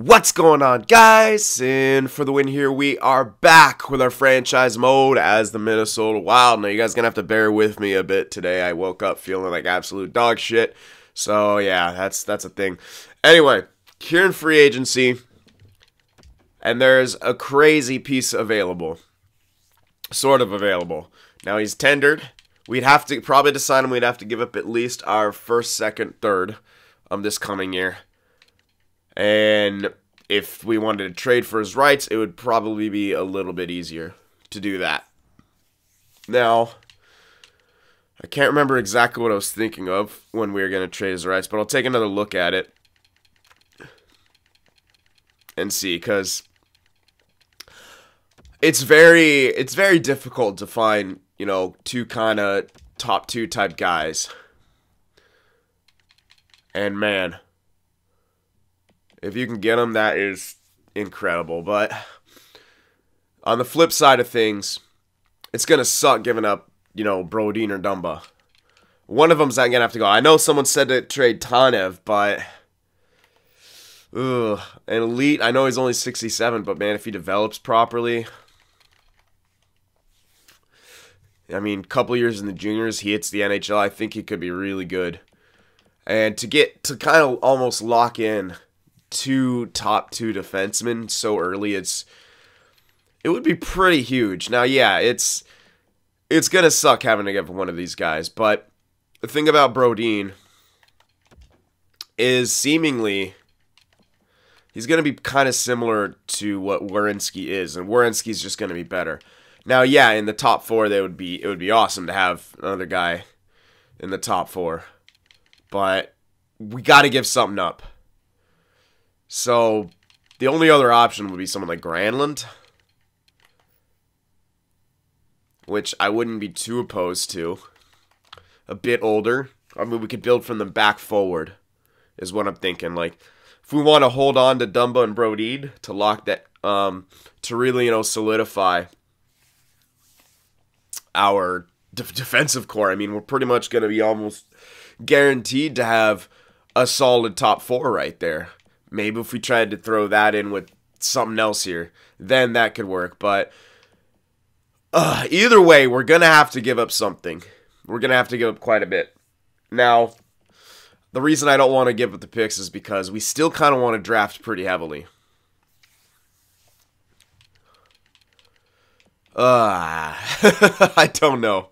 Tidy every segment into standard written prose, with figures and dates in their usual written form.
What's going on, guys? And for the win here, we are back with our franchise mode as the Minnesota Wild. Now, you guys are going to have to bear with me a bit today. I woke up feeling like absolute dog shit. So, yeah, that's a thing. Anyway, here in free agency, and there's a crazy piece available. Sort of available. Now, he's tendered. We'd have to probably decide him. We'd have to give up at least our first, second, third this coming year. And if we wanted to trade for his rights, it would probably be a little bit easier to do that. Now, I can't remember exactly what I was thinking of when we were going to trade his rights, but I'll take another look at it and see, because it's very difficult to find, you know, two kind of top two type guys. And man, if you can get them, that is incredible. But on the flip side of things, it's going to suck giving up, you know, Brodin or Dumba. One of them's not going to have to go. I know someone said to trade Tanev, but an elite, I know he's only 67, but man, if he develops properly, I mean, a couple years in the juniors, he hits the NHL, I think he could be really good. And to kind of almost lock in two top two defensemen so early, it would be pretty huge. Now, yeah, it's gonna suck having to give one of these guys, but the thing about Brodin is seemingly he's gonna be kind of similar to what Werenski is, and Werenski's just gonna be better. Now, yeah, in the top four, it would be awesome to have another guy in the top four, but we got to give something up. So, the only other option would be someone like Granlund, which I wouldn't be too opposed to. A bit older. I mean, we could build from them back forward, is what I'm thinking. Like, if we want to hold on to Dumba and Brodin to lock that, to really, you know, solidify our defensive core. I mean, we're pretty much going to be almost guaranteed to have a solid top four right there. Maybe if we tried to throw that in with something else here, then that could work. But either way, we're going to have to give up something. We're going to have to give up quite a bit. Now, the reason I don't want to give up the picks is because we still kind of want to draft pretty heavily. I don't know.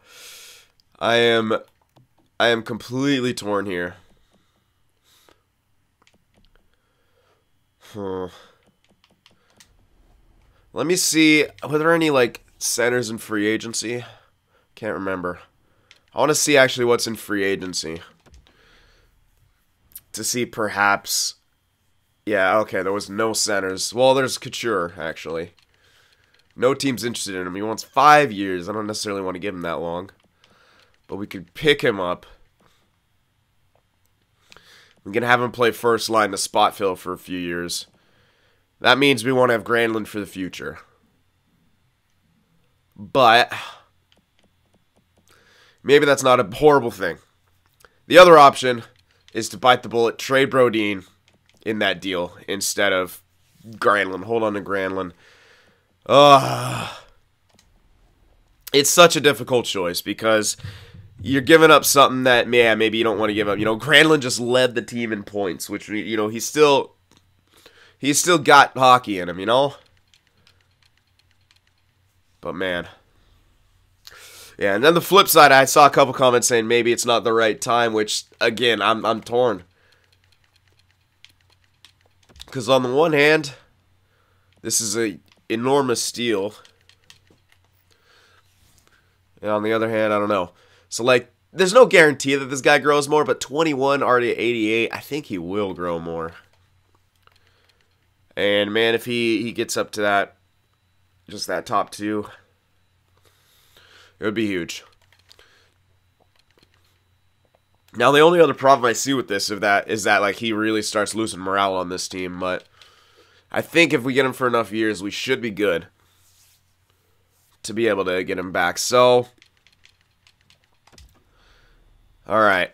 I am completely torn here. Let me see. Were there any, like, centers in free agency? Can't remember. I want to see actually what's in free agency. To see perhaps. Yeah, okay, there was no centers. Well, there's Couture, actually. No team's interested in him. He wants 5 years. I don't necessarily want to give him that long. But we could pick him up. We can have him play first line to spot fill for a few years. That means we want to have Granlund for the future. But maybe that's not a horrible thing. The other option is to bite the bullet, trade Brodin in that deal instead of Granlund. Hold on to Granlund. It's such a difficult choice because you're giving up something that, yeah, maybe you don't want to give up. You know, Granlund just led the team in points, which, you know, he's still got hockey in him, you know? But, man. Yeah, and then the flip side, I saw a couple comments saying maybe it's not the right time, which, again, I'm torn. Because on the one hand, this is a enormous steal. And on the other hand, I don't know. So, like, there's no guarantee that this guy grows more, but 21, already at 88, I think he will grow more. And, man, if he gets up to that, just that top two, it would be huge. Now, the only other problem I see with this is that like, he really starts losing morale on this team, but I think if we get him for enough years, we should be good to be able to get him back. So, all right.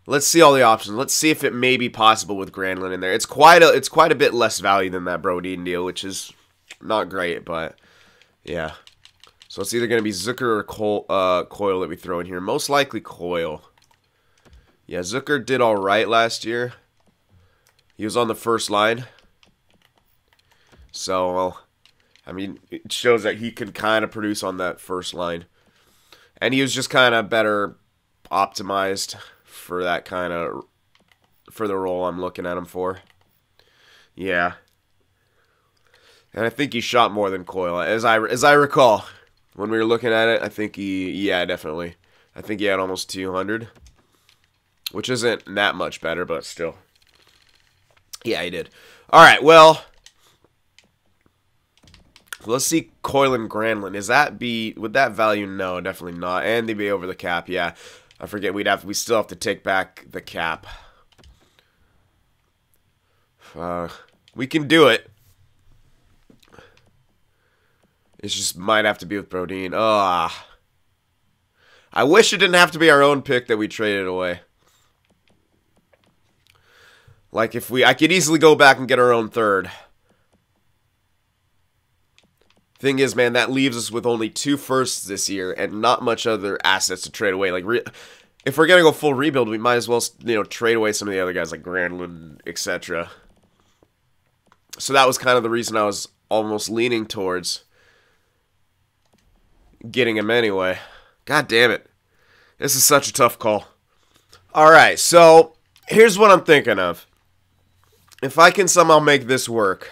Let's see all the options. Let's see if it may be possible with Granlund in there. It's quite a bit less value than that Brodin deal, which is not great, but yeah. So it's either going to be Zucker or Coyle that we throw in here. Most likely Coyle. Yeah, Zucker did all right last year. He was on the first line. So, well, I mean, it shows that he could kind of produce on that first line. And he was just kind of better optimized for that kind of, for the role I'm looking at him for. Yeah. And I think he shot more than Coyle. As I recall, when we were looking at it, I think yeah, definitely. I think he had almost 200. Which isn't that much better, but still. Yeah, he did. Alright, well, let's see Coyle and Granlund. Would that value? No, definitely not. And they'd be over the cap, yeah. I forget we still have to take back the cap. We can do it. It just might have to be with Brodin. I wish it didn't have to be our own pick that we traded away. Like I could easily go back and get our own third. Thing is, man, that leaves us with only 2 firsts this year and not much other assets to trade away. Like, if we're gonna go full rebuild, we might as well, trade away some of the other guys like Granlund, etc. So that was kind of the reason I was almost leaning towards getting him anyway. God damn it. This is such a tough call. Alright, so here's what I'm thinking of. If I can somehow make this work,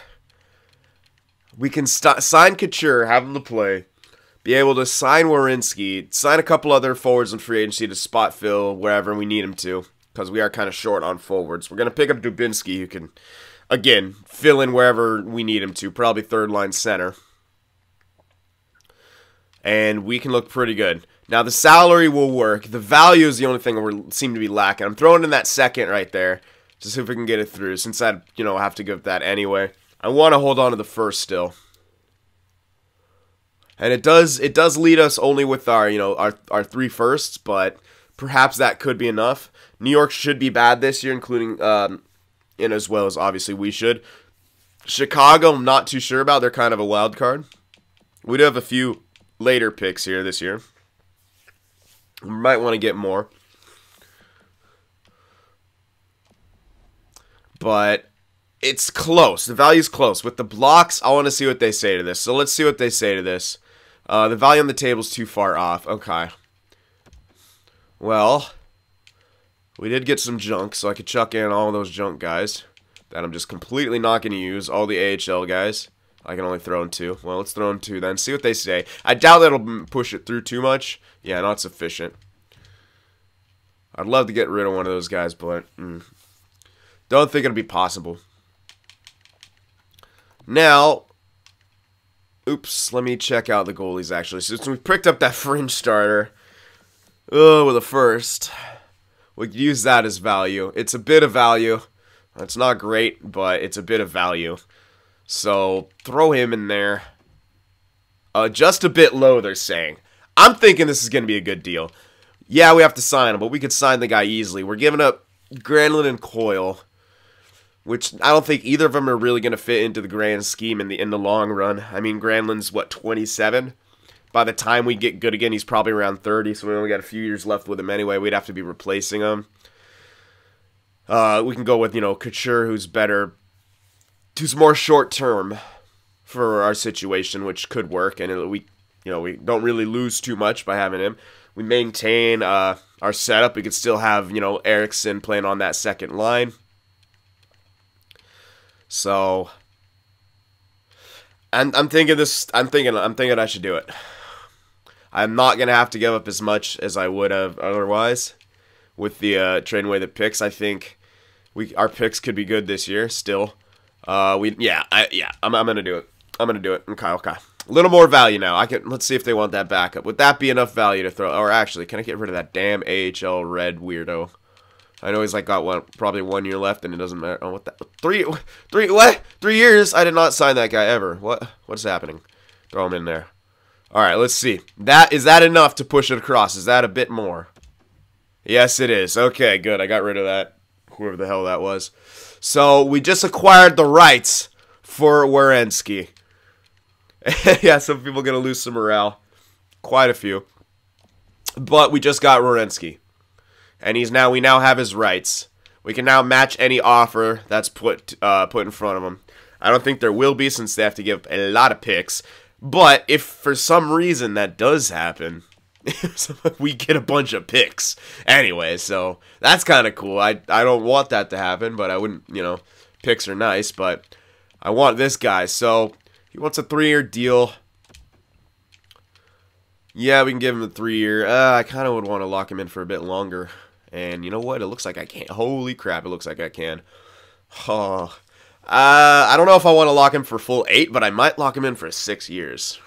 we can sign Couture, have him to play, be able to sign Werenski, sign a couple other forwards in free agency to spot fill wherever we need him to, because we are kind of short on forwards. We're going to pick up Dubinsky, who can, again, fill in wherever we need him to, probably third-line center. And we can look pretty good. Now, the salary will work. The value is the only thing we seem to be lacking. I'm throwing in that second right there, to see if we can get it through, since I, have to give that anyway. I want to hold on to the first still. And it does lead us only with our, our 3 firsts, but perhaps that could be enough. New York should be bad this year, including, and as well as obviously we should. Chicago, I'm not too sure about. They're kind of a wild card. We do have a few later picks here this year. We might want to get more. But it's close. The value's close. With the blocks, I want to see what they say to this. So let's see what they say to this. The value on the table's too far off. Okay. Well, we did get some junk, so I could chuck in all those junk guys that I'm just completely not going to use. All the AHL guys. I can only throw in 2. Well, let's throw in 2 then. See what they say. I doubt that'll push it through too much. Yeah, not sufficient. I'd love to get rid of one of those guys, but don't think it'll be possible. Now, oops, let me check out the goalies, actually. Since we picked up that fringe starter with a first, we could use that as value. It's a bit of value. It's not great, but it's a bit of value. So, throw him in there. Just a bit low, they're saying. I'm thinking this is going to be a good deal. Yeah, we have to sign him, but we could sign the guy easily. We're giving up Granlund and Coyle, which I don't think either of them are really going to fit into the grand scheme in the long run. I mean, Granlund's, what, 27? By the time we get good again, he's probably around 30, so we only got a few years left with him anyway. We'd have to be replacing him. We can go with, Couture, who's better, who's more short-term for our situation, which could work, and we don't really lose too much by having him. We maintain our setup. We could still have, Eriksson playing on that second line. So, I'm thinking I should do it. I'm not gonna have to give up as much as I would have otherwise with the trading away the picks. I think our picks could be good this year still. I'm gonna do it. I'm gonna do it. Okay. A little more value now. Let's see if they want that backup. Would that be enough value to throw? Or actually, can I get rid of that damn AHL red weirdo? I know he's got probably 1 year left, and it doesn't matter. Oh, what that? 3 years? I did not sign that guy ever. What's happening? Throw him in there. All right, let's see. Is that enough to push it across? Is that a bit more? Yes, it is. Okay, good. I got rid of that. Whoever the hell that was. So, we just acquired the rights for Werenski. Yeah, some people are going to lose some morale. Quite a few. But we just got Werenski. And we now have his rights. We can now match any offer that's put in front of him. I don't think there will be, since they have to give a lot of picks. But if for some reason that does happen, we get a bunch of picks. Anyway, so that's kind of cool. I don't want that to happen, but I wouldn't, picks are nice, but I want this guy. So he wants a 3-year deal. Yeah, we can give him a 3-year. I kind of would want to lock him in for a bit longer. And you know what? It looks like I can't. Holy crap, it looks like I can. Oh. I don't know if I want to lock him for full 8, but I might lock him in for 6 years.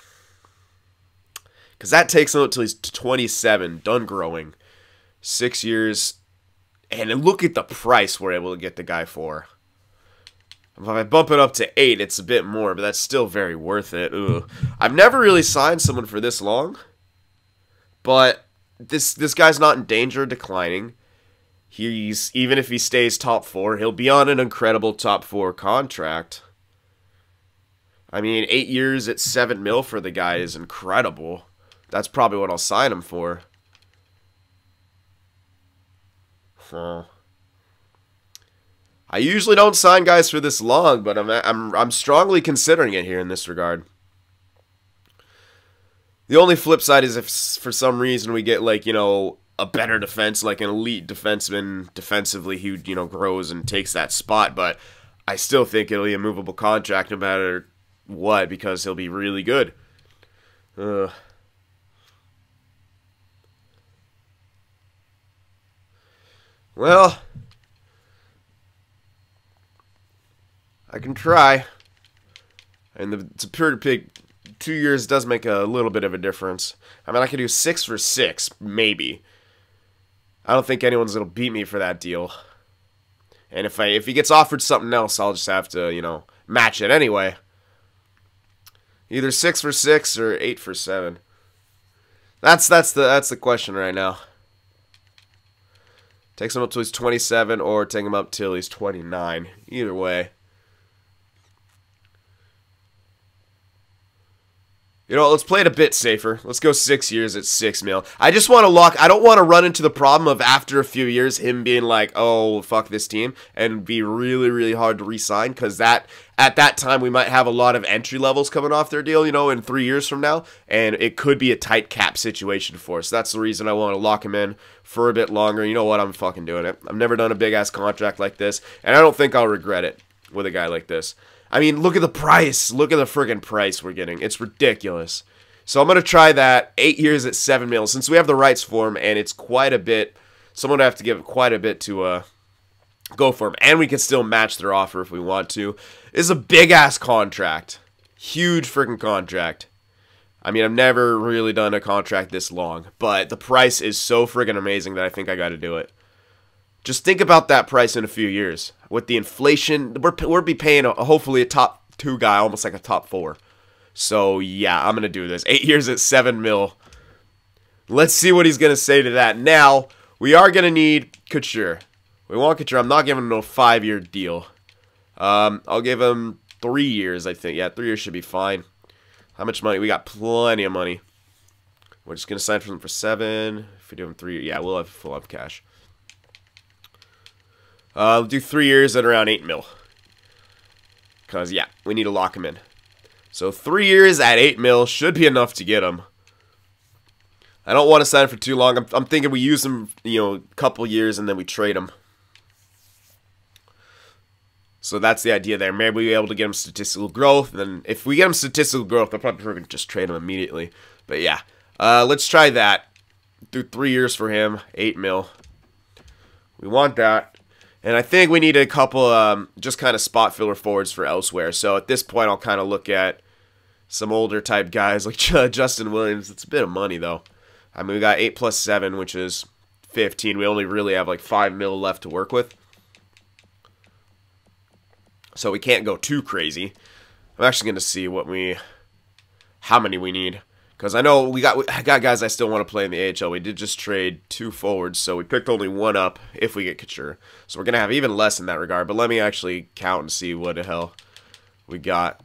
Because that takes him until he's 27, done growing. 6 years. And look at the price we're able to get the guy for. If I bump it up to 8, it's a bit more, but that's still very worth it. Ugh. I've never really signed someone for this long. But this guy's not in danger of declining. Even if he stays top 4, he'll be on an incredible top 4 contract. I mean, 8 years at 7 mil for the guy is incredible. That's probably what I'll sign him for. Huh. I usually don't sign guys for this long, but I'm strongly considering it here in this regard. The only flip side is if for some reason we get, like, a better defense, like an elite defenseman defensively who, grows and takes that spot. But I still think it'll be a movable contract no matter what, because he'll be really good. Well, I can try. And it's a pretty big... 2 years does make a little bit of a difference. I mean, I could do 6 for 6, maybe. I don't think anyone's going to beat me for that deal. And if he gets offered something else, I'll just have to, match it anyway. Either 6 for 6 or 8 for 7. That's the question right now. Takes him up till he's 27, or take him up till he's 29. Either way. Let's play it a bit safer. Let's go 6 years at 6 mil. I just want to lock... I don't want to run into the problem of after a few years him being like, oh, fuck this team, and be really, really hard to re-sign, because at that time we might have a lot of entry levels coming off their deal, in 3 years from now, and it could be a tight cap situation for us. That's the reason I want to lock him in for a bit longer. You know what? I'm fucking doing it. I've never done a big-ass contract like this, and I don't think I'll regret it with a guy like this. I mean, look at the price. Look at the friggin' price we're getting. It's ridiculous. So I'm going to try that. 8 years at 7 mil. Since we have the rights for him, and it's quite a bit, someone would have to give quite a bit to go for him. And we can still match their offer if we want to. This is a big-ass contract. Huge friggin' contract. I mean, I've never really done a contract this long. But the price is so friggin' amazing that I think I got to do it. Just think about that price in a few years. With the inflation, we'll be paying hopefully a top 2 guy, almost like a top 4. So, yeah, I'm going to do this. 8 years at 7 mil. Let's see what he's going to say to that. Now, we are going to need Couture. We want Couture. I'm not giving him a 5-year deal. I'll give him 3 years, I think. Yeah, 3 years should be fine. How much money? We got plenty of money. We're just going to sign for him for 7. If we do him 3, yeah, we'll have full up cash. We'll do 3 years at around 8 mil. Because, yeah, we need to lock him in. So 3 years at 8 mil should be enough to get him. I don't want to sign for too long. I'm thinking we use him, a couple years and then we trade him. So that's the idea there. Maybe we'll be able to get him statistical growth. And then if we get him statistical growth, I'll probably just trade him immediately. But yeah, let's try that. Do 3 years for him, 8 mil. We want that. And I think we need a couple just kind of spot filler forwards for elsewhere. So at this point, I'll kind of look at some older type guys like Justin Williams. It's a bit of money, though. I mean, we got 8 plus 7, which is 15. We only really have like 5 mil left to work with. So we can't go too crazy. I'm actually going to see how many we need. Because I know I got guys I still want to play in the AHL. We did just trade 2 forwards, so we picked only 1 up if we get Couture. So we're going to have even less in that regard. But let me actually count and see what the hell we got.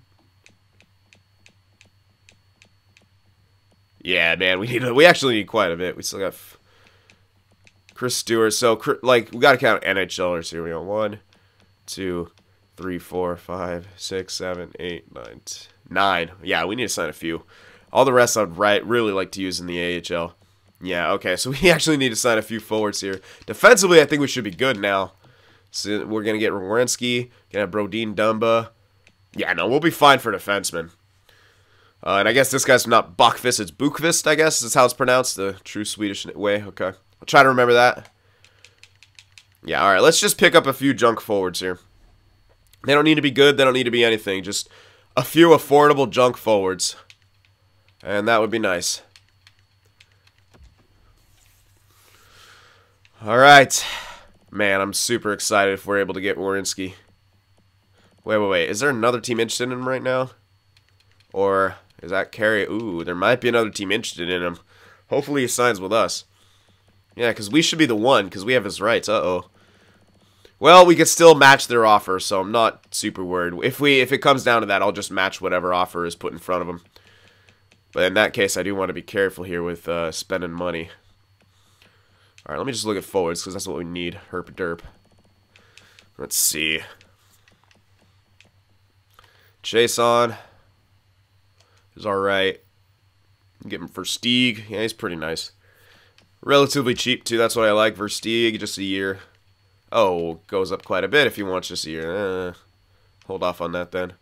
Yeah, man, we actually need quite a bit. We still got Chris Stewart. So, like, we got to count NHLers here. We got 1, 2, 3, 4, 5, 6, 7, 8, 9, 9. Yeah, we need to sign a few. All the rest I'd really like to use in the AHL. Yeah, okay, so we actually need to sign a few forwards here. Defensively, I think we should be good now. So we're going to get Werenski, going to have Brodin Dumba. Yeah, no, we'll be fine for defensemen. And I guess this guy's not Bachfist, it's Bukvist, I guess. Is how it's pronounced, the true Swedish way. Okay, I'll try to remember that. Yeah, alright, let's just pick up a few junk forwards here. They don't need to be good, they don't need to be anything. Just a few affordable junk forwards. And that would be nice. Alright. Man, I'm super excited if we're able to get Werenski. Wait. Is there another team interested in him right now? Or is that Carey? Ooh, there might be another team interested in him. Hopefully he signs with us. Yeah, because we should be the one, because we have his rights. Uh-oh. Well, we could still match their offer, so I'm not super worried. If it comes down to that, I'll just match whatever offer is put in front of them. But in that case, I do want to be careful here with spending money. Alright, let me just look at forwards, because that's what we need. Herp derp. Let's see. Jason is alright. Get him for Stieg. Yeah, he's pretty nice. Relatively cheap, too. That's what I like. Versteeg, just a year. Oh, goes up quite a bit if he wants just a year. Hold off on that, then.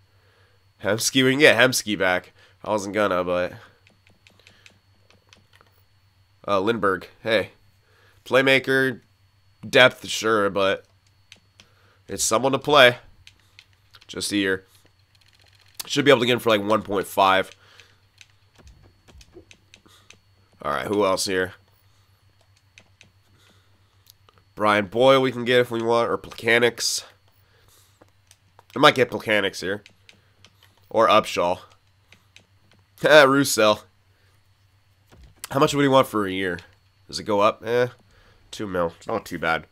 Hemsky, we can get Hemsky back. I wasn't gonna, but... Lindbergh, hey. Playmaker, depth, sure, but... it's someone to play. Just a year. Should be able to get him for like 1.5. Alright, who else here? Brian Boyle we can get if we want, or Plekanec. I might get Plekanec here. Or Upshaw. Roussel. How much would he want for a year? Does it go up? 2 mil. Not too bad.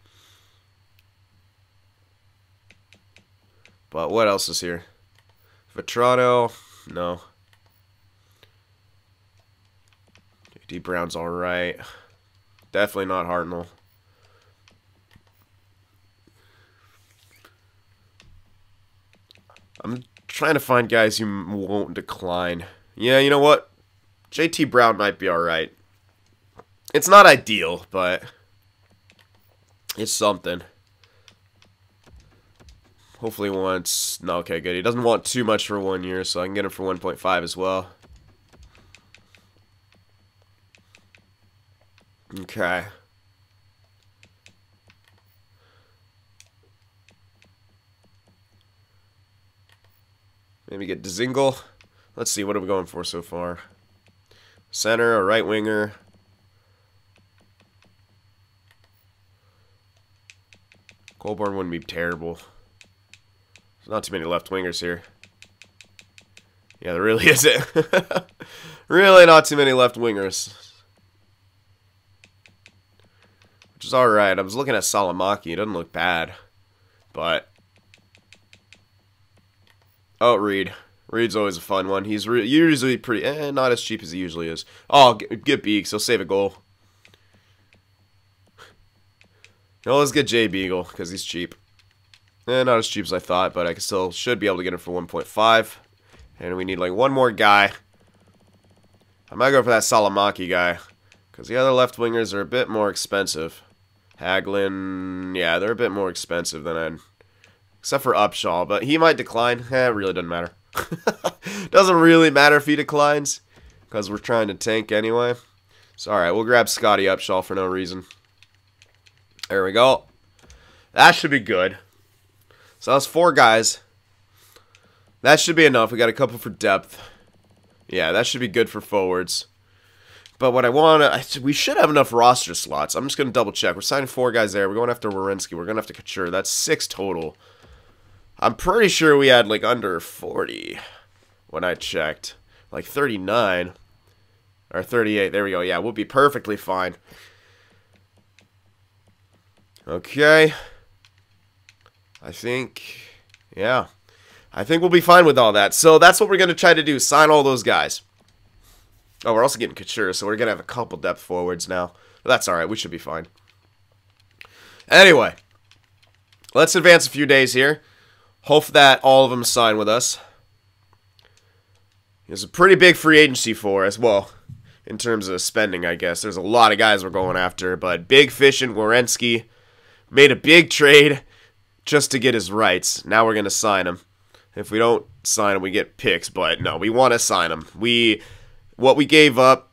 But what else is here? Vetrano? No. JD Brown's alright. Definitely not Hartnell. I'm trying to find guys who won't decline. Yeah, you know what? JT Brown might be alright. It's not ideal, but it's something. Hopefully wants... no, okay, good. He doesn't want too much for 1 year, so I can get him for 1.5 as well. Okay. Maybe get Dzingel. Let's see, what are we going for so far? Center, a right winger. Colborne wouldn't be terrible. There's not too many left wingers here. Yeah, there really isn't. Really not too many left wingers. Which is alright. I was looking at Salamaki. It doesn't look bad. But... oh, Reed. Reed's always a fun one. He's usually pretty... not as cheap as he usually is. Oh, get Beeks. He'll save a goal. No, let's get Jay Beagle, because he's cheap. Not as cheap as I thought, but I should be able to get him for 1.5. And we need, like, one more guy. I might go for that Salamaki guy, because the other left wingers are a bit more expensive. Hagelin, yeah, they're a bit more expensive than I'd... except for Upshaw, but he might decline. It really doesn't matter. Doesn't really matter if he declines, because we're trying to tank anyway. So, alright, we'll grab Scotty Upshaw for no reason. There we go. That should be good. So that's 4 guys. That should be enough. We got a couple for depth. Yeah, that should be good for forwards. But what I want to... we should have enough roster slots. I'm just going to double check. We're signing 4 guys there. We're going after Werenski. We're going after Couture. That's 6 total. I'm pretty sure we had like under 40 when I checked. Like 39. Or 38. There we go. Yeah, we'll be perfectly fine. Okay. I think, yeah. I think we'll be fine with all that. So that's what we're going to try to do. Sign all those guys. Oh, we're also getting Couture, so we're going to have a couple depth forwards now. But that's alright. We should be fine. Anyway. Let's advance a few days here. Hope that all of them sign with us. It's a pretty big free agency for us. Well, in terms of spending, I guess. There's a lot of guys we're going after. But Big Fish and Werenski made a big trade just to get his rights. Now we're going to sign him. If we don't sign him, we get picks. But no, we want to sign him. What we gave up,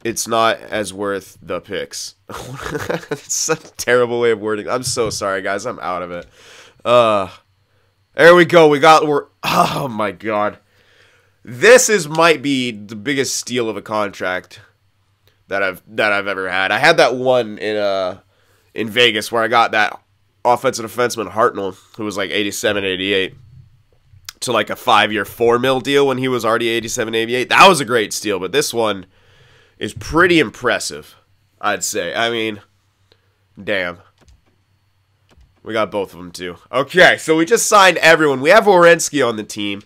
it's not as worth the picks. It's such a terrible way of wording. I'm so sorry, guys. I'm out of it. There we go. Oh my god. This might be the biggest steal of a contract that I've ever had. I had that one in Vegas where I got that offensive defenseman Hartnell, who was like 87, 88, to like a 5-year $4 million deal when he was already 87, 88. That was a great steal, but this one is pretty impressive, I'd say. I mean, damn. We got both of them, too. Okay, so we just signed everyone. We have Werenski on the team.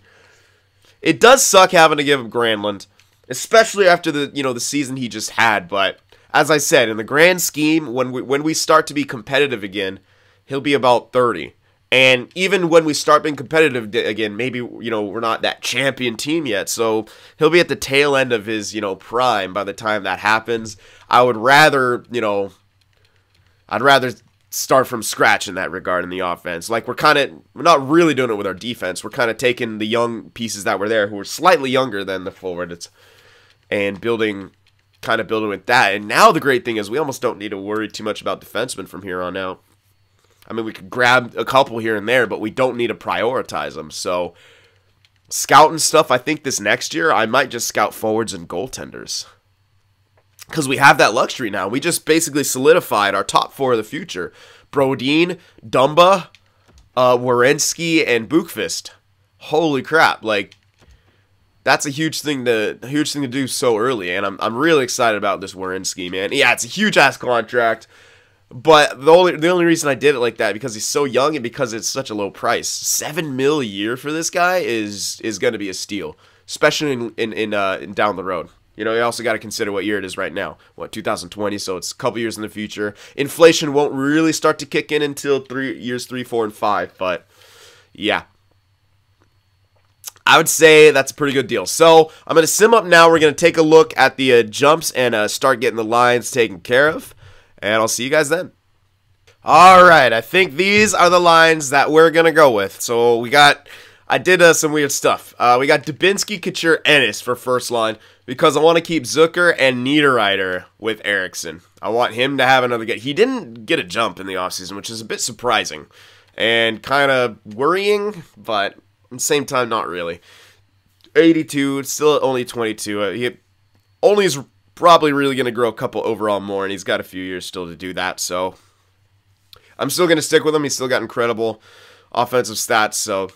It does suck having to give him Granlund, especially after the season he just had. But as I said, in the grand scheme, when we start to be competitive again, he'll be about 30. And even when we start being competitive again, maybe we're not that champion team yet, so he'll be at the tail end of his prime by the time that happens. I would rather start from scratch in that regard in the offense. Like we're not really doing it with our defense. We're kind of taking the young pieces that were there who were slightly younger than the forwards and building with that. And now the great thing is we almost don't need to worry too much about defensemen from here on out. I mean, we could grab a couple here and there, but we don't need to prioritize them. So scouting stuff, I think this next year I might just scout forwards and goaltenders. Because we have that luxury now. We just basically solidified our top 4 of the future. Brodin, Dumba, Werenski, and Bookfist. Holy crap. Like, that's a huge thing to do so early. And I'm really excited about this Werenski, man. Yeah, it's a huge-ass contract. But the only reason I did it like that because he's so young and because it's such a low price. $7 million a year for this guy is going to be a steal. Especially in down the road. You also got to consider what year it is right now. 2020, so it's a couple years in the future. Inflation won't really start to kick in until years 3, 4, and 5. But, yeah. I would say that's a pretty good deal. So, I'm going to sim up now. We're going to take a look at the jumps and start getting the lines taken care of. And I'll see you guys then. Alright, I think these are the lines that we're going to go with. So, I did some weird stuff. We got Dubinsky, Couture, Ennis for first line. Because I want to keep Zucker and Niederreiter with Eriksson. I want him to have another get. He didn't get a jump in the offseason, which is a bit surprising. And kind of worrying, but at the same time, not really. 82, still only 22. He only is probably really going to grow a couple overall more, and he's got a few years still to do that. So I'm still going to stick with him. He's still got incredible offensive stats. So,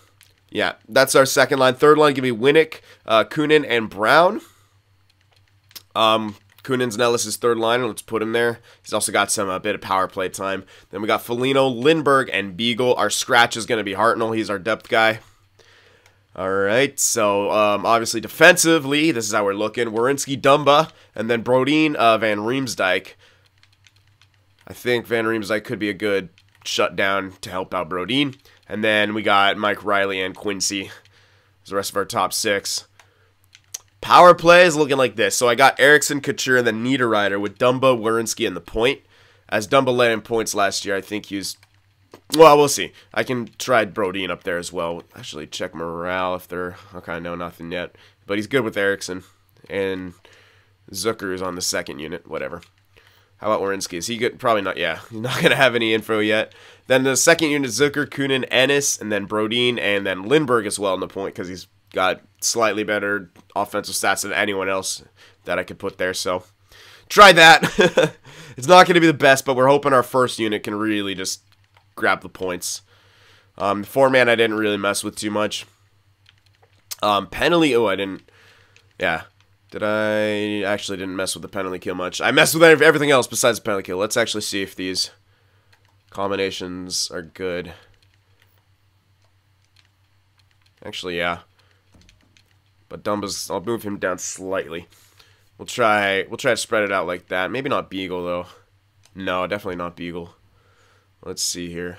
yeah, that's our second line. Third line, give me Winnick, Kunin, and Brown. Kunin's and Ellis' third liner. Let's put him there. He's also got a bit of power play time. Then we got Foligno, Lindbergh, and Beagle. Our scratch is going to be Hartnell. He's our depth guy. All right. So, obviously, defensively, this is how we're looking. Werenski, Dumba, and then Brodin, Van Riemsdyk. I think Van Riemsdyk could be a good shutdown to help out Brodin. And then we got Mike Riley and Quincy as the rest of our top 6. Power play is looking like this. So I got Eriksson, Couture, and then Niederreiter with Dumba, Werenski, and the point. As Dumba led in points last year, I think he was... Well, we'll see. I can try Brodin up there as well. Actually, check morale if they're... Okay, no, nothing yet. But he's good with Eriksson. And Zucker is on the second unit. Whatever. How about Werenski? Is he good? Probably not. Yeah, he's not going to have any info yet. Then the second unit, Zucker, Kunin, Ennis, and then Brodin, and then Lindbergh as well in the point because he's got slightly better offensive stats than anyone else that I could put there. So, try that. It's not going to be the best, but we're hoping our first unit can really just grab the points. Four-man I didn't really mess with too much. Penalty, oh, I didn't I actually didn't mess with the penalty kill much. I messed with everything else besides the penalty kill. Let's actually see if these combinations are good. Actually, yeah. But Dumba's, I'll move him down slightly. We'll try to spread it out like that. Maybe not Beagle though. No, definitely not Beagle. Let's see here.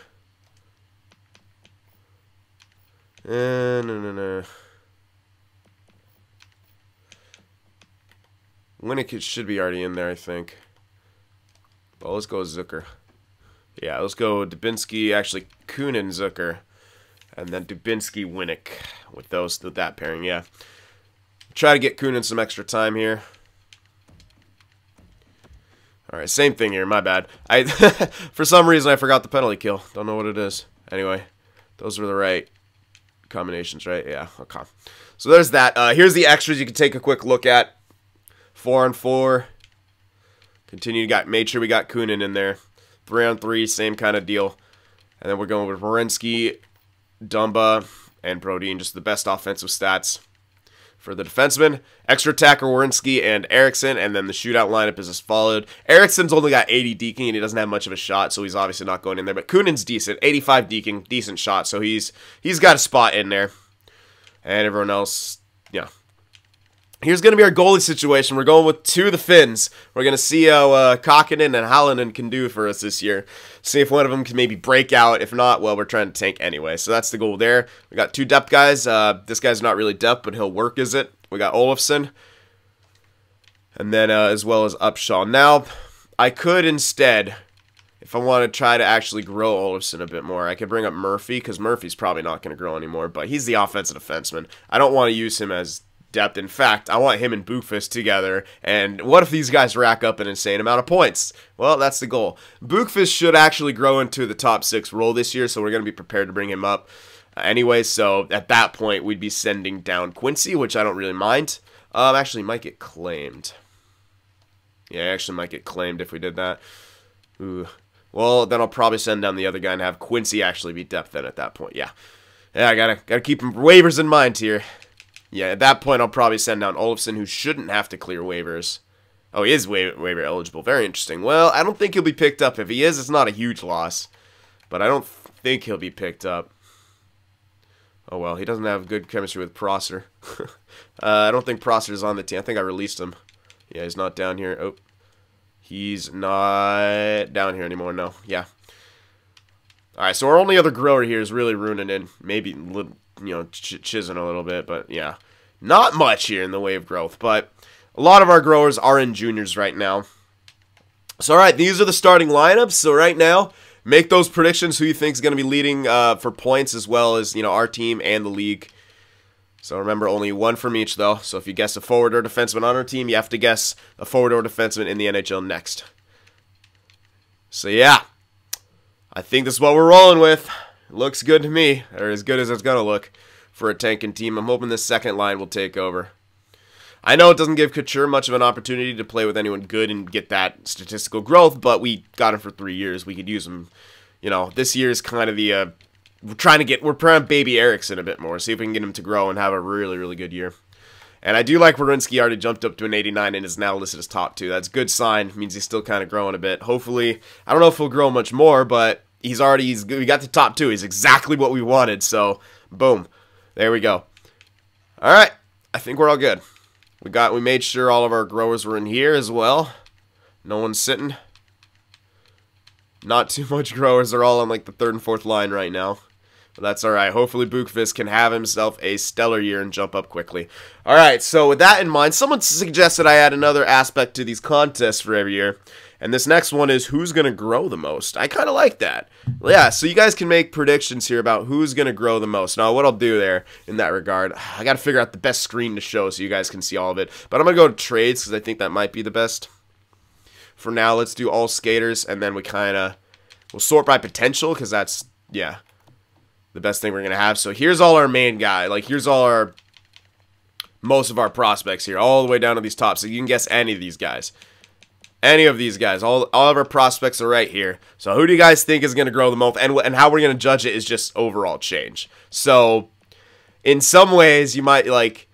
No. Winnick should be already in there, I think. Well, let's go Zucker. Yeah, let's go Dubinsky, actually Kunin, Zucker. And then Dubinsky, Winnick with that pairing, yeah. Try to get Kunin some extra time here. Alright, same thing here, my bad. For some reason I forgot the penalty kill. Don't know what it is. Anyway, those were the right combinations, right? Yeah, okay. So there's that. Here's the extras you can take a quick look at. 4-on-4. Made sure we got Kunin in there. 3-on-3, same kind of deal. And then we're going with Werenski, Dumba, and Brodin. Just the best offensive stats for the defenseman. Extra attacker Werenski and Eriksson, and then the shootout lineup is as followed. Eriksson's only got 80 deking, and he doesn't have much of a shot, so he's obviously not going in there. But Kunin's decent, 85 deking, decent shot, so he's got a spot in there. And everyone else, yeah. Here's going to be our goalie situation. We're going with two of the Finns. We're going to see how Kakinen and Halonen can do for us this year. See if one of them can maybe break out. If not, well, we're trying to tank anyway. So that's the goal there. We got two depth guys. This guy's not really depth, but he'll work, is it? We got Olofsson. And then as well as Upshaw. Now, I could instead, if I want to try to actually grow Olofsson a bit more, I could bring up Murphy, because Murphy's probably not going to grow anymore, but he's the offensive defenseman. I don't want to use him as depth. In fact, I want him and Bukfist together, and what if these guys rack up an insane amount of points? Well, that's the goal. Bukfist should actually grow into the top 6 role this year, so we're going to be prepared to bring him up anyway, so at that point, we'd be sending down Quincy, which I don't really mind. Actually, might get claimed. Yeah, actually might get claimed if we did that. Ooh. Well, then I'll probably send down the other guy and have Quincy actually be depth then at that point, yeah. Yeah, I gotta keep waivers in mind here. Yeah, at that point, I'll probably send down Olofsson, who shouldn't have to clear waivers. Oh, he is waiver eligible. Very interesting. Well, I don't think he'll be picked up. If he is, it's not a huge loss. But I don't think he'll be picked up. Oh, well, he doesn't have good chemistry with Prosser. I don't think Prosser's on the team. I think I released him. Yeah, he's not down here. Oh, he's not down here anymore. No, yeah. All right, so our only other grower here is really ruining in. Maybe, you know, chiseling a little bit, but yeah. Not much here in the way of growth, but a lot of our growers are in juniors right now. So, all right, these are the starting lineups. So, right now, make those predictions who you think is going to be leading for points, as well as, you know, our team and the league. So, remember, only one from each, though. So, if you guess a forward or defenseman on our team, you have to guess a forward or defenseman in the NHL next. So, yeah. I think this is what we're rolling with. It looks good to me, or as good as it's going to look for a tanking team. I'm hoping this second line will take over. I know it doesn't give Couture much of an opportunity to play with anyone good and get that statistical growth, but we got him for 3 years. We could use him. You know, this year is kind of the, we're trying to baby Eriksson a bit more, see if we can get him to grow and have a really, really good year. And I do like Werenski already jumped up to an 89 and is now listed as top 2. That's a good sign. It means he's still kind of growing a bit. Hopefully, I don't know if he'll grow much more, but we got the top 2. He's exactly what we wanted. So, boom. There we go. All right. I think we're all good. We made sure all of our growers were in here as well. No one's sitting. Not too much growers. They're all on like the 3rd and 4th line right now. But that's all right. Hopefully, Bukfist can have himself a stellar year and jump up quickly. All right, so with that in mind, someone suggested I add another aspect to these contests for every year. And this next one is who's going to grow the most. I kind of like that. Well, yeah, so you guys can make predictions here about who's going to grow the most. Now, what I'll do there in that regard, I got to figure out the best screen to show so you guys can see all of it. But I'm going to go to trades because I think that might be the best. For now, let's do all skaters, and then we'll sort by potential because that's, yeah, the best thing we're going to have. So here's all our main guy. Like, here's all most of our prospects here, all the way down to these tops. So you can guess any of these guys. Any of these guys. All of our prospects are right here. So who do you guys think is going to grow the most? And how we're going to judge it is just overall change. So in some ways, you might, like,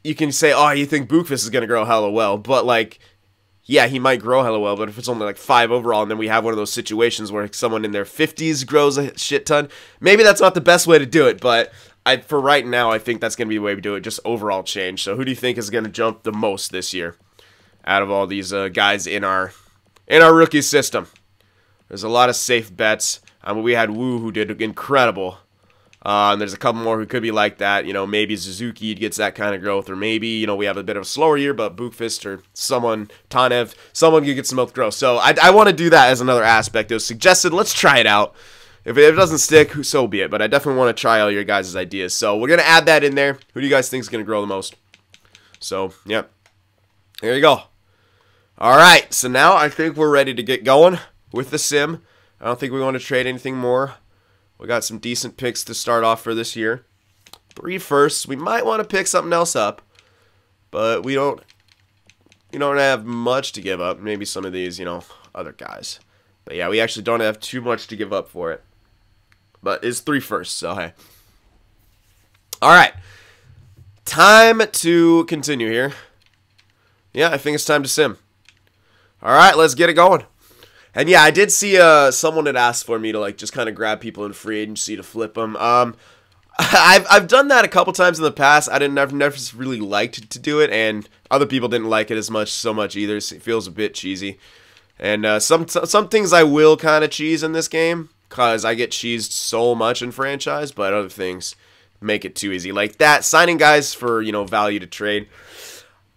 you can say, oh, you think Bookfist is going to grow hella well, but like, yeah, he might grow hella well, but if it's only like 5 overall and then we have one of those situations where someone in their 50s grows a shit ton, maybe that's not the best way to do it, but for right now, I think that's going to be the way we do it, just overall change. So who do you think is going to jump the most this year out of all these guys in our rookie system? There's a lot of safe bets. We had Wu, who did incredible. And there's a couple more who could be like that. You know, maybe Suzuki gets that kind of growth, or maybe, you know, we have a bit of a slower year, but Bookfist or someone, Tanev, someone could get some health growth. So I want to do that as another aspect. It was suggested. Let's try it out. If it doesn't stick, so be it. But I definitely want to try all your guys' ideas. So we're going to add that in there. Who do you guys think is going to grow the most? So, yeah. There you go. All right. So now I think we're ready to get going with the sim. I don't think we want to trade anything more. We got some decent picks to start off for this year. 3 firsts. We might want to pick something else up, but we don't have much to give up. Maybe some of these, you know, other guys. But yeah, we actually don't have too much to give up for it. But it's 3 firsts, so hey. All right. Time to continue here. Yeah, I think it's time to sim. All right, let's get it going. And yeah, I did see someone had asked for me to like just kind of grab people in free agency to flip them. I've done that a couple times in the past. I've never really liked to do it, and other people didn't like it as much either. It feels a bit cheesy. And some things I will kind of cheese in this game because I get cheesed so much in franchise, but other things make it too easy. Like that, signing guys for, you know, value to trade.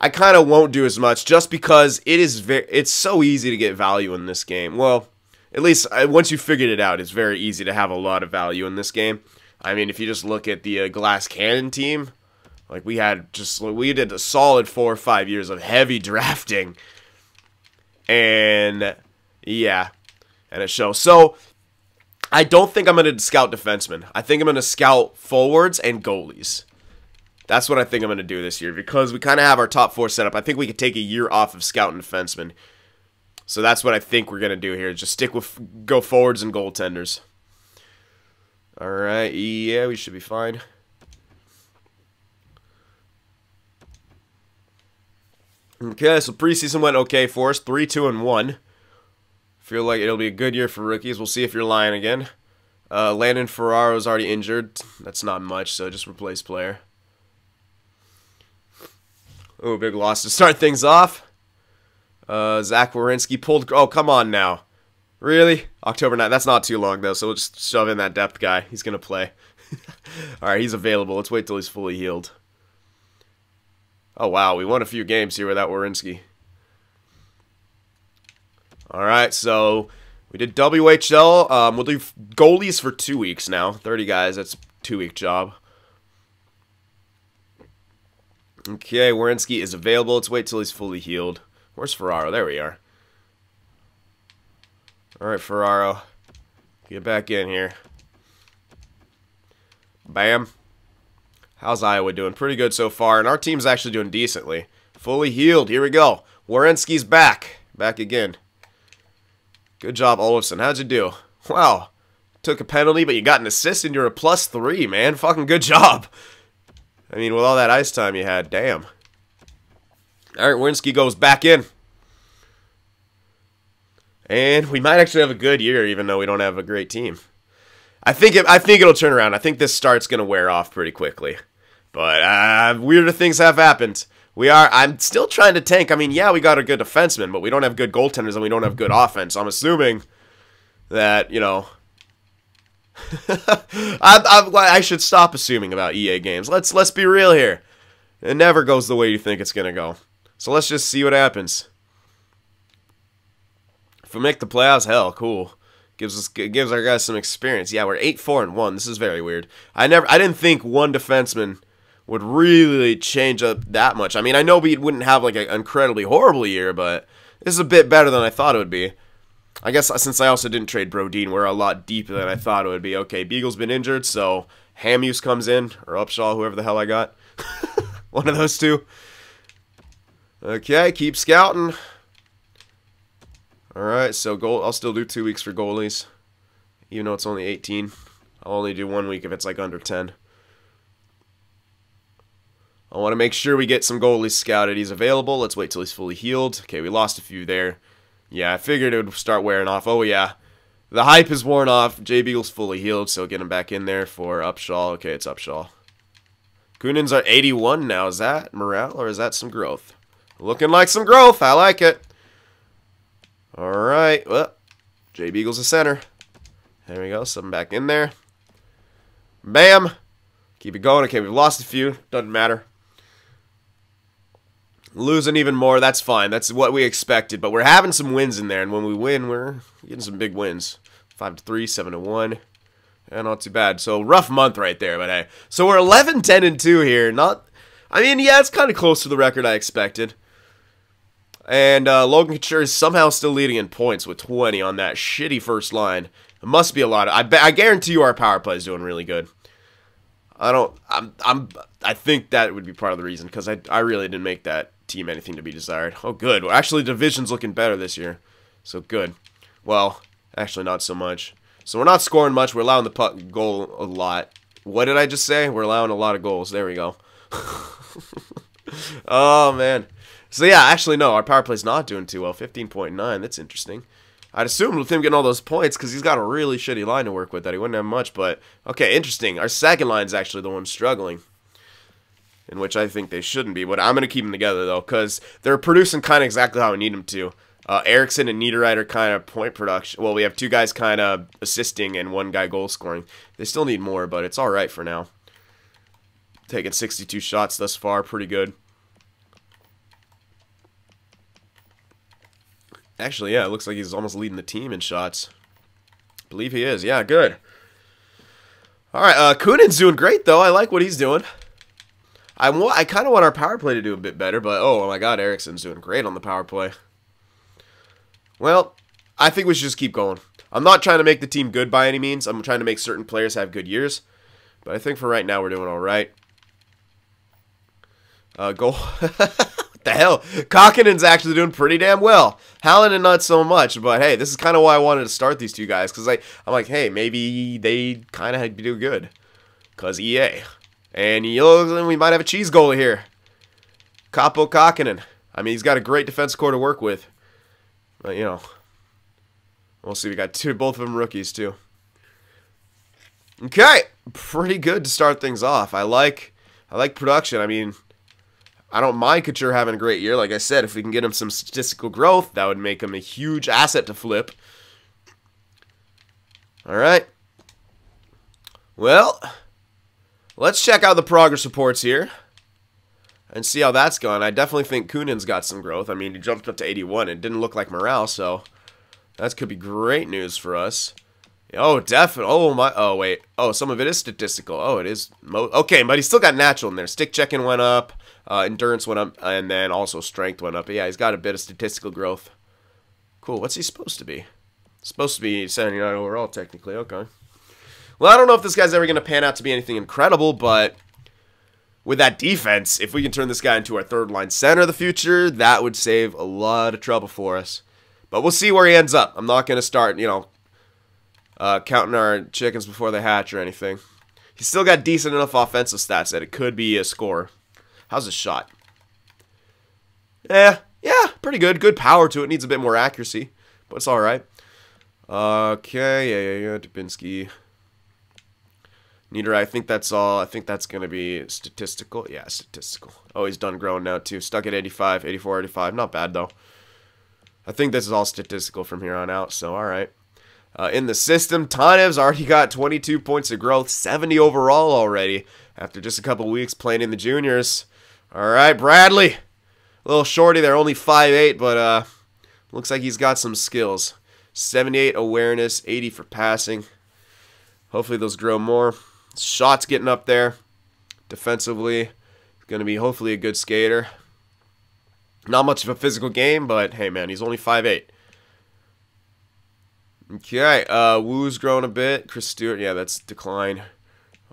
I kind of won't do as much just because it's so easy to get value in this game. Well, at least once you figured it out, it's very easy to have a lot of value in this game. I mean, if you just look at the Glass Cannon team, like we did a solid 4 or 5 years of heavy drafting, and yeah, and it shows. So I don't think I'm going to scout defensemen. I think I'm going to scout forwards and goalies. That's what I think I'm going to do this year because we kind of have our top 4 set up. I think we could take a year off of scouting defensemen. So that's what I think we're going to do here. Just go forwards and goaltenders. All right. Yeah, we should be fine. Okay, so preseason went okay for us. 3-2-1. Feel like it'll be a good year for rookies. We'll see if you're lying again. Landon Ferraro's already injured. That's not much, so just replace player. Oh, big loss to start things off. Zach Werenski pulled... Oh, come on now. Really? October 9th. That's not too long, though, so we'll just shove in that depth guy. He's going to play. Alright, he's available. Let's wait till he's fully healed. Oh, wow. We won a few games here without Werenski. Alright, so we did WHL. We'll do goalies for 2 weeks now. 30 guys. That's a 2-week job. Okay, Werenski is available. Let's wait till he's fully healed. Where's Ferraro? There we are. Alright, Ferraro. Get back in here. Bam. How's Iowa doing? Pretty good so far, and our team's actually doing decently. Fully healed. Here we go. Werenski's back. Back again. Good job, Olofsson. How'd you do? Wow. Took a penalty, but you got an assist, and you're a +3, man. Fucking good job. I mean, with all that ice time you had, damn. All right, Werenski goes back in. And we might actually have a good year, even though we don't have a great team. I think it'll turn around. I think this start's going to wear off pretty quickly. But weirder things have happened. I'm still trying to tank. I mean, yeah, we got a good defenseman, but we don't have good goaltenders and we don't have good offense. I'm assuming that, you know... I should stop assuming about EA games. Let's be real here. It never goes the way you think it's gonna go. So let's just see what happens. If we make the playoffs, hell, cool. Gives our guys some experience. Yeah, we're 8-4-1. This is very weird. I didn't think one defenseman would really change up that much. I mean, I know we wouldn't have like an incredibly horrible year, but this is a bit better than I thought it would be. I guess since I also didn't trade Brodin, we're a lot deeper than I thought it would be. Okay, Beagle's been injured, so Hamuse comes in, or Upshaw, whoever the hell I got. One of those two. Okay, keep scouting. Alright, so I'll still do 2 weeks for goalies. Even though it's only 18. I'll only do 1 week if it's like under 10. I want to make sure we get some goalies scouted. He's available. Let's wait till he's fully healed. Okay, we lost a few there. Yeah, I figured it would start wearing off. Oh, yeah. The hype is worn off. Jay Beagle's fully healed, so get him back in there for Upshaw. Okay, it's Upshaw. Kunin's are 81 now. Is that morale or is that some growth? Looking like some growth. I like it. All right. Well, Jay Beagle's a center. There we go. Something back in there. Bam. Keep it going. Okay, we've lost a few. Doesn't matter. Losing even more. That's fine. That's what we expected. But we're having some wins in there. And when we win, we're getting some big wins. 5-3, 7-1. Yeah, not too bad. So, rough month right there. But hey. So, we're 11-10-2 here. I mean, yeah, it's kind of close to the record I expected. And Logan Couture is somehow still leading in points with 20 on that shitty first line. It must be a lot of... I guarantee you our power play is doing really good. I think that would be part of the reason, because I really didn't make that team anything to be desired. Oh, good. Well, actually, division's looking better this year. So, good. Well, actually, not so much. So, we're not scoring much. We're allowing the puck goal a lot. What did I just say? We're allowing a lot of goals. There we go. Oh, man. So, yeah, actually, no. Our power play's not doing too well. 15.9. That's interesting. I'd assume with him getting all those points, because he's got a really shitty line to work with that he wouldn't have much. But, okay, interesting. Our second line's actually the one struggling, in which I think they shouldn't be. But I'm going to keep them together, though, because they're producing kind of exactly how I need them to. Erickson and Niederreiter kind of point production. Well, we have two guys kind of assisting and one guy goal scoring. They still need more, but it's all right for now. Taking 62 shots thus far. Pretty good. Actually, yeah, it looks like he's almost leading the team in shots. I believe he is. Yeah, good. All right, Kunin's doing great, though. I like what he's doing. I kind of want our power play to do a bit better, but oh my god, Erickson's doing great on the power play. Well, I think we should just keep going. I'm not trying to make the team good by any means. I'm trying to make certain players have good years. But I think for right now, we're doing all right. Goal. What the hell? Kokkinen's actually doing pretty damn well. Hallinan not so much, but hey, this is kind of why I wanted to start these two guys, because I'm like, hey, maybe they kind of do good, because EA. And we might have a cheese goalie here. Kaapo Kokkinen. I mean, he's got a great defense core to work with. But, you know, we'll see. We got both of them rookies, too. Okay, pretty good to start things off. I like production. I mean, I don't mind Couture having a great year. Like I said, if we can get him some statistical growth, that would make him a huge asset to flip. All right. Well, let's check out the progress reports here and see how that's going. I definitely think Kunin's got some growth. I mean, he jumped up to 81. It didn't look like morale, so that could be great news for us. Oh, definitely. Oh, my. Oh, wait. Oh, some of it is statistical. Oh, it is. Okay, but he's still got natural in there. Stick checking went up. Endurance went up. And then also strength went up. But yeah, he's got a bit of statistical growth. Cool. What's he supposed to be? Supposed to be 79 overall, technically. Okay. Well, I don't know if this guy's ever going to pan out to be anything incredible, but with that defense, if we can turn this guy into our third-line center of the future, that would save a lot of trouble for us. But we'll see where he ends up. I'm not going to start, you know, counting our chickens before they hatch or anything. He's still got decent enough offensive stats that it could be a score. How's his shot? Yeah, pretty good. Good power to it. Needs a bit more accuracy, but it's all right. Okay, yeah. Dubinsky. Niederreiter, I think that's all. I think that's going to be statistical. Yeah, statistical. Oh, he's done growing now, too. Stuck at 85, 84, 85. Not bad, though. I think this is all statistical from here on out, so all right. In the system, Tanev's already got 22 points of growth, 70 overall already, after just a couple weeks playing in the juniors. All right, Bradley. A little shorty there, only 5'8", but looks like he's got some skills. 78 awareness, 80 for passing. Hopefully those grow more. Shots getting up there. Defensively, going to be hopefully a good skater. Not much of a physical game, but hey, man, he's only 5'8". Okay, Woo's growing a bit. Chris Stewart, yeah, that's decline.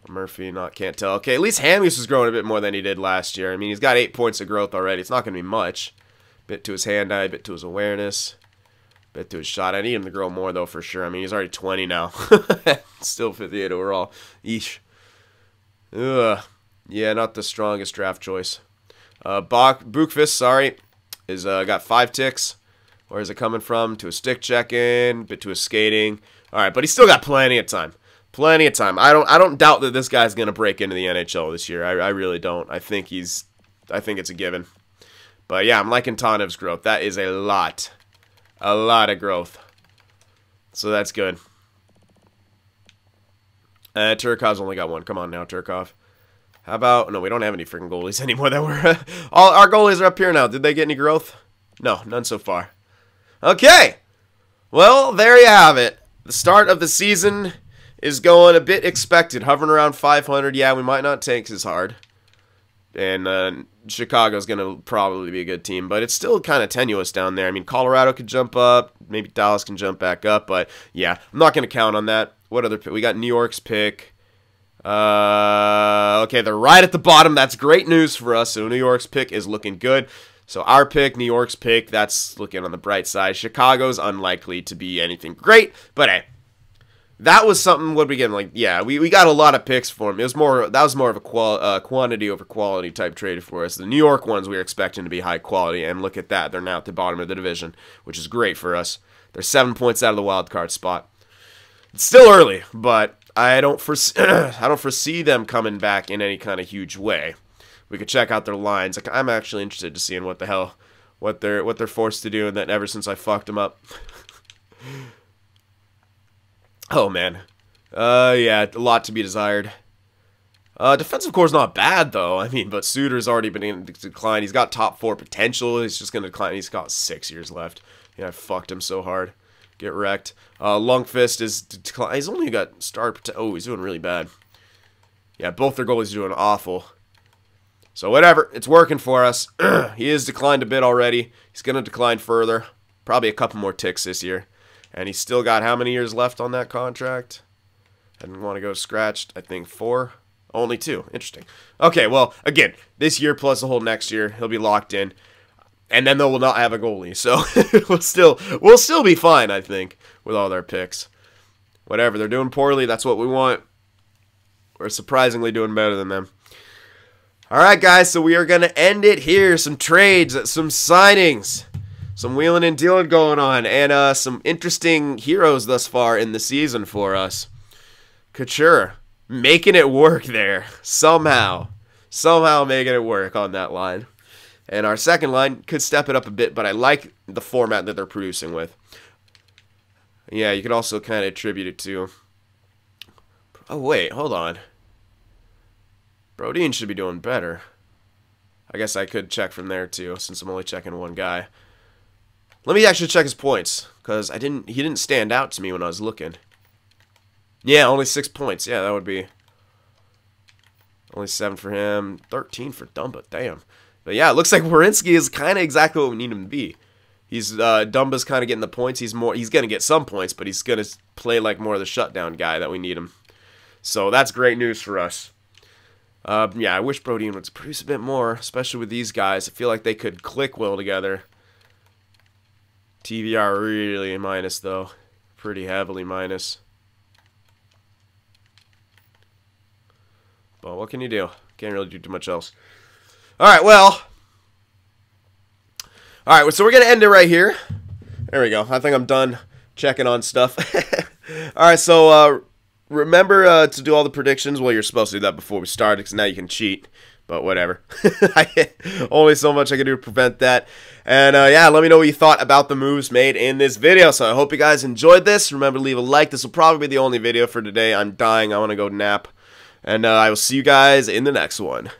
Murphy, can't tell. Okay, at least Hamhuis is growing a bit more than he did last year. I mean, he's got 8 points of growth already. It's not going to be much. Bit to his hand-eye, bit to his awareness, bit to his shot. I need him to grow more, though, for sure. I mean, he's already 20 now. Still 58 overall. Eesh. Ugh. Yeah, not the strongest draft choice. Bookfist, sorry, is got 5 ticks. Where is it coming from? To a stick check-in, bit to a skating. All right, but he's still got plenty of time. Plenty of time. I don't doubt that this guy's gonna break into the NHL this year. I really don't. I think it's a given. But yeah, I'm liking Tanev's growth. That is a lot of growth. So that's good. Turkov's only got 1. Come on now, Turkov. How about... No, we don't have any freaking goalies anymore. That we're all our goalies are up here now. Did they get any growth? No, none so far. Okay. Well, there you have it. The start of the season is going a bit expected. Hovering around 500. Yeah, we might not tank as hard. And Chicago's going to probably be a good team. But it's still kind of tenuous down there. I mean, Colorado could jump up. Maybe Dallas can jump back up. But, yeah, I'm not going to count on that. What other pick? We got New York's pick. Okay, they're right at the bottom. That's great news for us. So New York's pick is looking good. So our pick, New York's pick, that's looking on the bright side. Chicago's unlikely to be anything great. But, hey. That was something, what we get, like, yeah, we got a lot of picks for him. That was more of a quantity over quality type trade for us. The New York ones we were expecting to be high quality, and look at that. They're now at the bottom of the division, which is great for us. They're 7 points out of the wild card spot. It's still early, but I don't foresee them coming back in any kind of huge way. We could check out their lines. Like, I'm actually interested to seeing what the hell, what they're forced to do, and that ever since I fucked them up. Oh, man. Yeah, a lot to be desired. Defensive core is not bad, though. I mean, but Suter's already been in decline. He's got top 4 potential. He's just going to decline. He's got 6 years left. Yeah, I fucked him so hard. Get wrecked. Lungfist is decline. He's only got start. Oh, he's doing really bad. Yeah, both their goalies are doing awful. So, whatever. It's working for us. He has declined a bit already. He's going to decline further. Probably a couple more ticks this year. And he's still got how many years left on that contract? I didn't want to go scratched. I think 4. Only 2. Interesting. Okay, well, again, this year plus the whole next year, he'll be locked in. And then they will not have a goalie. So we'll still be fine, I think, with all their picks. Whatever, they're doing poorly. That's what we want. We're surprisingly doing better than them. All right, guys, so we are going to end it here. Some trades, some signings. Some wheeling and dealing going on, and some interesting heroes thus far in the season for us. Couture, making it work there, somehow making it work on that line. And our second line could step it up a bit, but I like the format that they're producing with. Yeah, you could also kind of attribute it to... Oh, wait, hold on. Brodin should be doing better. I guess I could check from there, too, since I'm only checking one guy. Let me actually check his points, because he didn't stand out to me when I was looking. Yeah, only 6 points. Yeah, that would be only 7 for him, 13 for Dumba. Damn. But yeah, it looks like Werenski is kind of exactly what we need him to be. He's Dumba's kind of getting the points. He's going to get some points, but he's going to play like more of the shutdown guy that we need him. So that's great news for us. Yeah, I wish Brodin would produce a bit more, especially with these guys. I feel like they could click well together. TVR really minus, though. Pretty heavily minus. But what can you do? Can't really do too much else. Alright, well. Alright, so we're going to end it right here. There we go. I think I'm done checking on stuff. Alright, so remember to do all the predictions. Well, you're supposed to do that before we start, because now you can cheat. But whatever. Only so much I can do to prevent that. And yeah, let me know what you thought about the moves made in this video. So I hope you guys enjoyed this. Remember to leave a like. This will probably be the only video for today. I'm dying. I want to go nap. And I will see you guys in the next one.